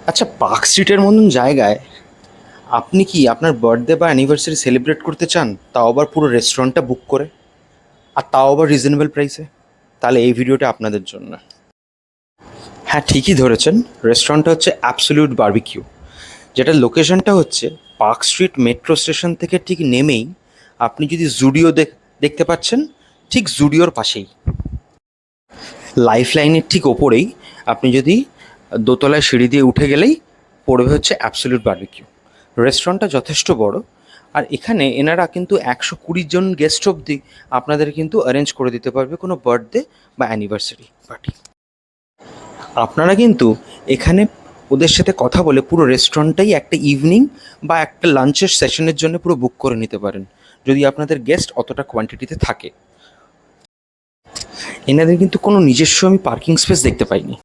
আচ্ছা, পার্ক স্ট্রিটের মতন জায়গায় আপনি কি আপনার বার্থডে বা অ্যানিভার্সারি সেলিব্রেট করতে চান, তাও আবার পুরো রেস্টুরেন্টটা বুক করে, আর তাও আবার রিজনেবল প্রাইসে? তাহলে এই ভিডিওটা আপনাদের জন্য। হ্যাঁ, ঠিকই ধরেছেন। রেস্টুরেন্টটা হচ্ছে অ্যাবসলিউট বারবিকিউ, যেটার লোকেশনটা হচ্ছে পার্ক স্ট্রিট মেট্রো স্টেশন থেকে ঠিক নেমেই আপনি যদি জুডিও দেখতে পাচ্ছেন, ঠিক জুডিওর পাশেই, লাইফ লাইনের ঠিক ওপরেই আপনি যদি দোতলায় সিঁড়ি দিয়ে উঠে গেলেই পড়বে হচ্ছে অ্যাবসলিউট বারবিকিউ। রেস্টুরেন্টটা যথেষ্ট বড়, আর এখানে এনারা কিন্তু 120 জন গেস্ট অবধি আপনাদের কিন্তু অ্যারেঞ্জ করে দিতে পারবে কোনো বার্থডে বা অ্যানিভার্সারি পার্টি। আপনারা কিন্তু এখানে ওদের সাথে কথা বলে পুরো রেস্টুরেন্টটাই একটা ইভিনিং বা একটা লাঞ্চের সেশনের জন্য পুরো বুক করে নিতে পারেন, যদি আপনাদের গেস্ট অতটা কোয়ান্টিটিতে থাকে। এনাদের কিন্তু কোনো নিজস্ব আমি পার্কিং স্পেস দেখতে পাইনি।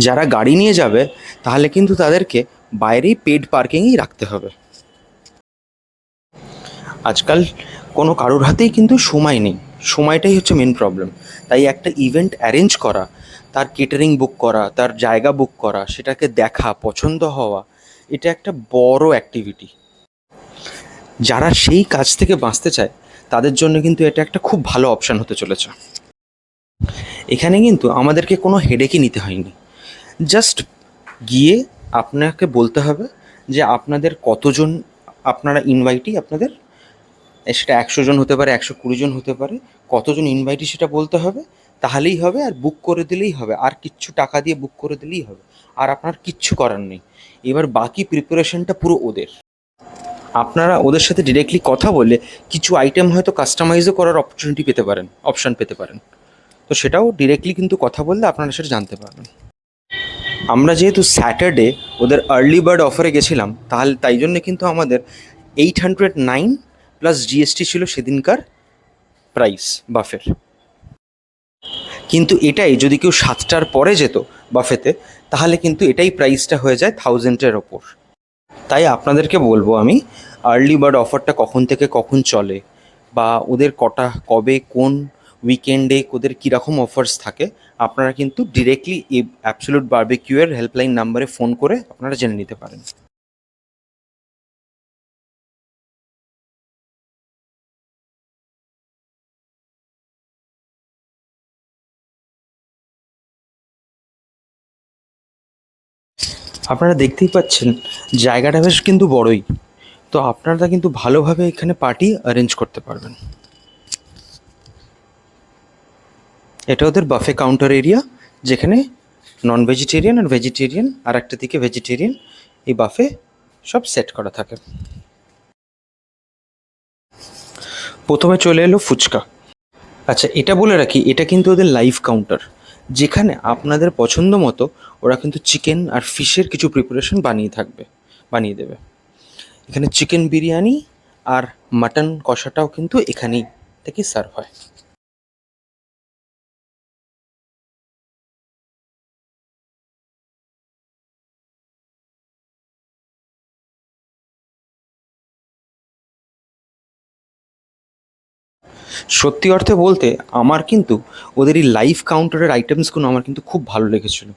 যারা গাড়ি নিয়ে যাবে তাহলে কিন্তু তাদেরকে বাইরেই পেড পার্কিংই রাখতে হবে। আজকাল কোনো কারোর হাতেই কিন্তু সময় নেই, সময়টাই হচ্ছে মেন প্রবলেম। তাই একটা ইভেন্ট অ্যারেঞ্জ করা, তার কেটারিং বুক করা, তার জায়গা বুক করা, সেটাকে দেখা, পছন্দ হওয়া, এটা একটা বড় অ্যাক্টিভিটি। যারা সেই কাজ থেকে বাঁচতে চায় তাদের জন্য কিন্তু এটা একটা খুব ভালো অপশান হতে চলেছে। এখানে কিন্তু আমাদেরকে কোনো হেডেকই নিতে হয়নি। জাস্ট গিয়ে আপনাকে বলতে হবে যে আপনাদের কতজন আপনারা ইনভাইটি আপনাদের, সেটা 100 জন হতে পারে, 120 জন হতে পারে, কতজন ইনভাইটি সেটা বলতে হবে, তাহলেই হবে। আর বুক করে দিলেই হবে, আর কিচ্ছু টাকা দিয়ে বুক করে দিলেই হবে, আর আপনার কিচ্ছু করার নেই। এবার বাকি প্রিপারেশনটা পুরো ওদের। আপনারা ওদের সাথে ডিরেক্টলি কথা বলে কিছু আইটেম হয়তো কাস্টমাইজও করার অপশন পেতে পারেন। তো সেটাও ডিরেক্টলি কিন্তু কথা বললে আপনারা সেটা জানতে পারবেন। আমরা যেহেতু স্যাটারডে ওদের আর্লি বার্ড অফারে গেছিলাম, তাই জন্য কিন্তু আমাদের 809 প্লাস জিএসটি ছিল সেদিনকার প্রাইস বাফের। কিন্তু এটাই যদি কেউ 7টার পরে যেত বাফেতে, তাহলে কিন্তু এটাই প্রাইসটা হয়ে যায় 1000-এর ওপর। তাই আপনাদেরকে বলবো আমি, আর্লি বার্ড অফারটা কখন থেকে কখন চলে, বা ওদের কবে কোন উইকেন্ডে ওদের কীরকম অফার্স থাকে, আপনারা কিন্তু ডিরেক্টলি এই অ্যাবসলিউট বারবিকিউয়ের হেল্পলাইন নাম্বারে ফোন করে আপনারা জেনে নিতে পারেন। আপনারা দেখতেই পাচ্ছেন জায়গাটা বেশ কিন্তু বড়ই। তো আপনারা কিন্তু ভালোভাবে এখানে পার্টি অ্যারেঞ্জ করতে পারবেন। এটা ওদের বাফে কাউন্টার এরিয়া, যেখানে নন ভেজিটেরিয়ান আর ভেজিটেরিয়ান, আর একটা দিকে ভেজিটেরিয়ান, এই বাফে সব সেট করা থাকে। প্রথমে চলে এলো ফুচকা। আচ্ছা, এটা বলে রাখি, এটা কিন্তু ওদের লাইভ কাউন্টার, যেখানে আপনাদের পছন্দ মতো ওরা কিন্তু চিকেন আর ফিশের কিছু প্রিপারেশন বানিয়ে দেবে। এখানে চিকেন বিরিয়ানি আর মাটন কষাটাও কিন্তু এখানেই থেকে সার্ভ হয়। সত্যি অর্থে বলতে আমার কিন্তু ওদের এই লাইভ কাউন্টারের আইটেমসগুলো আমার কিন্তু খুব ভালো লেগেছিল।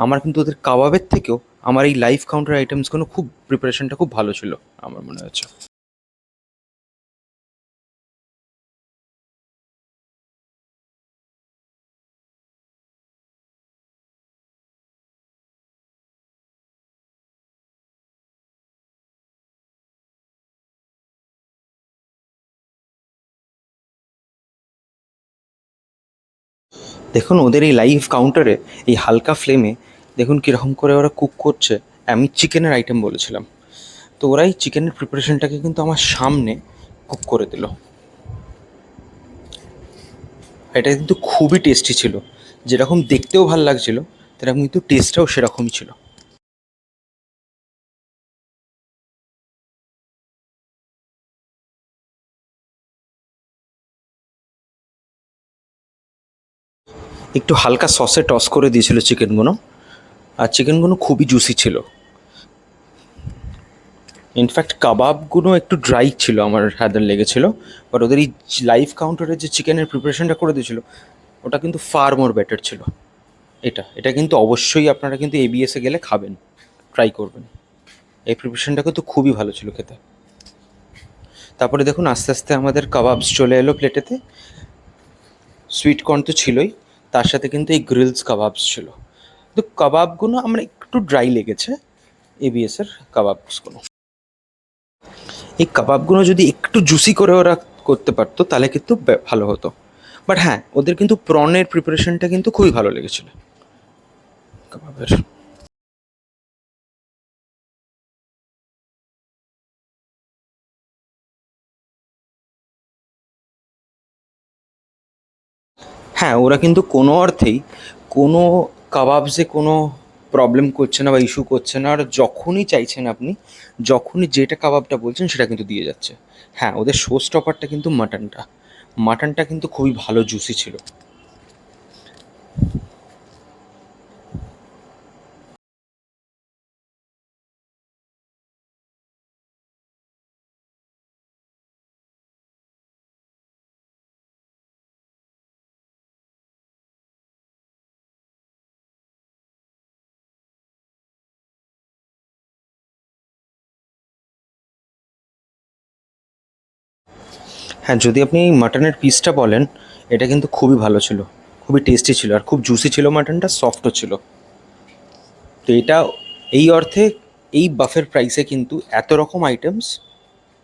আমার কিন্তু ওদের কাবাবের থেকেও আমার এই লাইভ কাউন্টার আইটেমসগুলো খুব প্রিপারেশনটা খুব ভালো ছিল আমার মনে হচ্ছে। দেখুন ওদের এই লাইভ কাউন্টারে এই হালকা ফ্লেমে দেখুন কীরকম করে ওরা কুক করছে। আমি চিকেনের আইটেম বলেছিলাম, তো ওরা এই চিকেনের প্রিপারেশনটাকে কিন্তু আমার সামনে কুক করে দিল। এটা কিন্তু খুবই টেস্টি ছিল, যেরকম দেখতেও ভাল লাগছিল সেরকম কিন্তু টেস্টটাও সেরকমই ছিল। একটু হালকা সসে টস করে দিয়েছিল চিকেনগুলো, আর চিকেনগুলো খুবই জুসি ছিল। ইনফ্যাক্ট কাবাবগুলো একটু ড্রাই ছিল, আমার হাতের লেগেছিলো। বাট ওদের এই লাইভ কাউন্টারে যে চিকেনের প্রিপারেশনটা করে দিয়েছিল, ওটা কিন্তু ফার মোর বেটার ছিল। এটা এটা কিন্তু অবশ্যই আপনারা কিন্তু এবিএসে গেলে খাবেন। ট্রাই করবেন। এই প্রিপারেশনটা কিন্তু খুবই ভালো ছিল খেতে। তারপরে দেখুন আস্তে আস্তে আমাদের কাবাবস চলে এলো প্লেটেতে। সুইট কর্ন তো ছিলই, তার সাথে কিন্তু এই গ্রিলস কাবাবস ছিল। তো কাবাবগুলো আমার একটু ড্রাই লেগেছে, এবিএসের কাবাবসগুলো। এই কাবাবগুলো যদি একটু জুসি করে ওরা করতে পারতো তাহলে কিন্তু ভালো হতো। বাট হ্যাঁ, ওদের কিন্তু প্রনের প্রিপারেশনটা কিন্তু খুবই ভালো লেগেছিল কাবাবের। হ্যাঁ, ওরা কিন্তু কোনো অর্থেই কোনো কাবাবসে কোনো প্রবলেম করছে না বা ইস্যু করছে না। আর যখনই চাইছেন আপনি, যখনই যেটা কাবাবটা বলছেন সেটা কিন্তু দিয়ে যাচ্ছে। হ্যাঁ, ওদের শো স্টপারটা কিন্তু মাটনটা। মাটনটা কিন্তু খুবই ভালো জুসি ছিল। হ্যাঁ, যদি আপনি এই মাটনের পিসটা বলেন, এটা কিন্তু খুবই ভালো ছিল, খুবই টেস্টি ছিল আর খুব জুসি ছিল মাটনটা, সফটও ছিল। তো এটা এই অর্থে এই বাফের প্রাইসে কিন্তু এত রকম আইটেমস,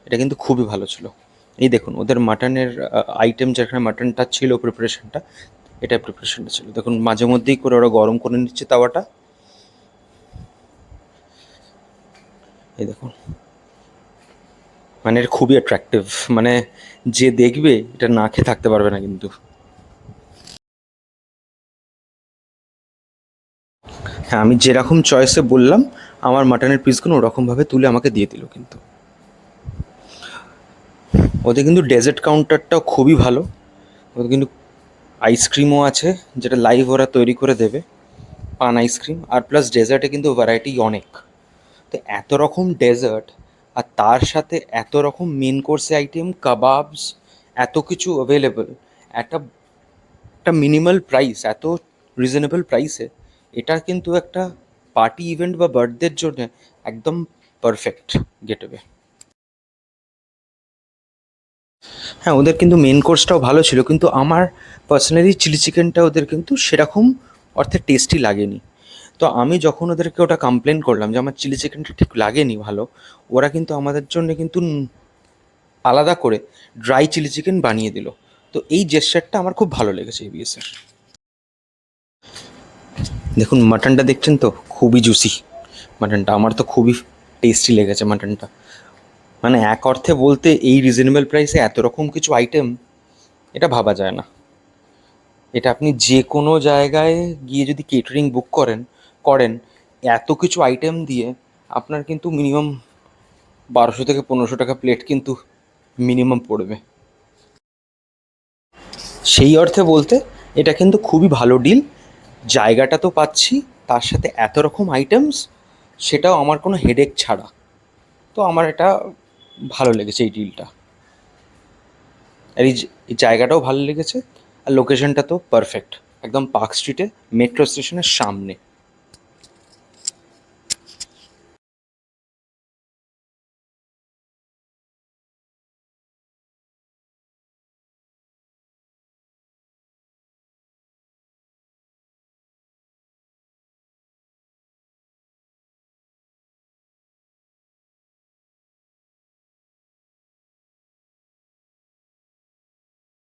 এটা কিন্তু খুবই ভালো ছিল। এই দেখুন ওদের মাটনের আইটেম, যেখানে মাটনটা ছিল প্রিপারেশনটা, এটা প্রিপারেশনটা ছিল। দেখুন মাঝে মধ্যেই করে ওরা গরম করে নিচ্ছে তাওয়াটা। এই দেখুন, মানে এটা খুবই অ্যাট্রাকটিভ, মানে যে দেখবে এটা না খেয়ে থাকতে পারবে না কিন্তু। হ্যাঁ, আমি যেরকম চয়েসে বললাম আমার মাটনের পিসগুলো ওরকমভাবে তুলে আমাকে দিয়ে দিল কিন্তু। ওদের কিন্তু ডেজার্ট কাউন্টারটাও খুবই ভালো। ওদের কিন্তু আইসক্রিমও আছে, যেটা লাইভ ওরা তৈরি করে দেবে, পান আইসক্রিম। আর প্লাস ডেজার্টে কিন্তু ভ্যারাইটি অনেক। তো এত রকম ডেজার্ট, আর তার সাথে এত রকম মেন কোর্সে আইটেম, কাবাবস, এত কিছু অ্যাভেলেবল, একটা একটা মিনিমাল প্রাইস, এত রিজনেবল প্রাইসে, এটা কিন্তু একটা পার্টি ইভেন্ট বা বার্থডের জন্য একদম পারফেক্ট গেটওয়ে। হ্যাঁ, ওদের কিন্তু মেন কোর্সটাও ভালো ছিল, কিন্তু আমার পার্সোনালি চিলি চিকেনটা ওদের কিন্তু সেরকম অর্থে টেস্টি লাগেনি। তো আমি যখন ওদেরকে ওটা কমপ্লেন করলাম যে আমার চিলি চিকেনটা ঠিক লাগেনি ভালো, ওরা কিন্তু আমাদের জন্য কিন্তু আলাদা করে ড্রাই চিলি চিকেন বানিয়ে দিল। তো এই জেস্চারটা আমার খুব ভালো লেগেছে এবিএসের। দেখুন মাটনটা দেখছেন তো, খুবই জুসি মাটনটা, আমার তো খুবই টেস্টি লেগেছে মাটনটা। মানে এক অর্থে বলতে এই রিজনেবল প্রাইসে এত রকম কিছু আইটেম, এটা ভাবা যায় না। এটা আপনি যে কোনো জায়গায় গিয়ে যদি কেটারিং বুক করেন এত কিছু আইটেম দিয়ে, আপনার কিন্তু মিনিমাম 1200 থেকে 1500 টাকা প্লেট কিন্তু মিনিমাম পড়বে। সেই অর্থে বলতে এটা কিন্তু খুবই ভালো ডিল। জায়গাটা তো পাচ্ছি, তার সাথে এত রকম আইটেমস, সেটাও আমার কোনো হেডেক ছাড়া। তো আমার এটা ভালো লেগেছে এই ডিলটা। আর এই জায়গাটাও ভালো লেগেছে। আর লোকেশনটা তো পারফেক্ট, একদম পার্ক স্ট্রিটে, মেট্রো স্টেশনের সামনে।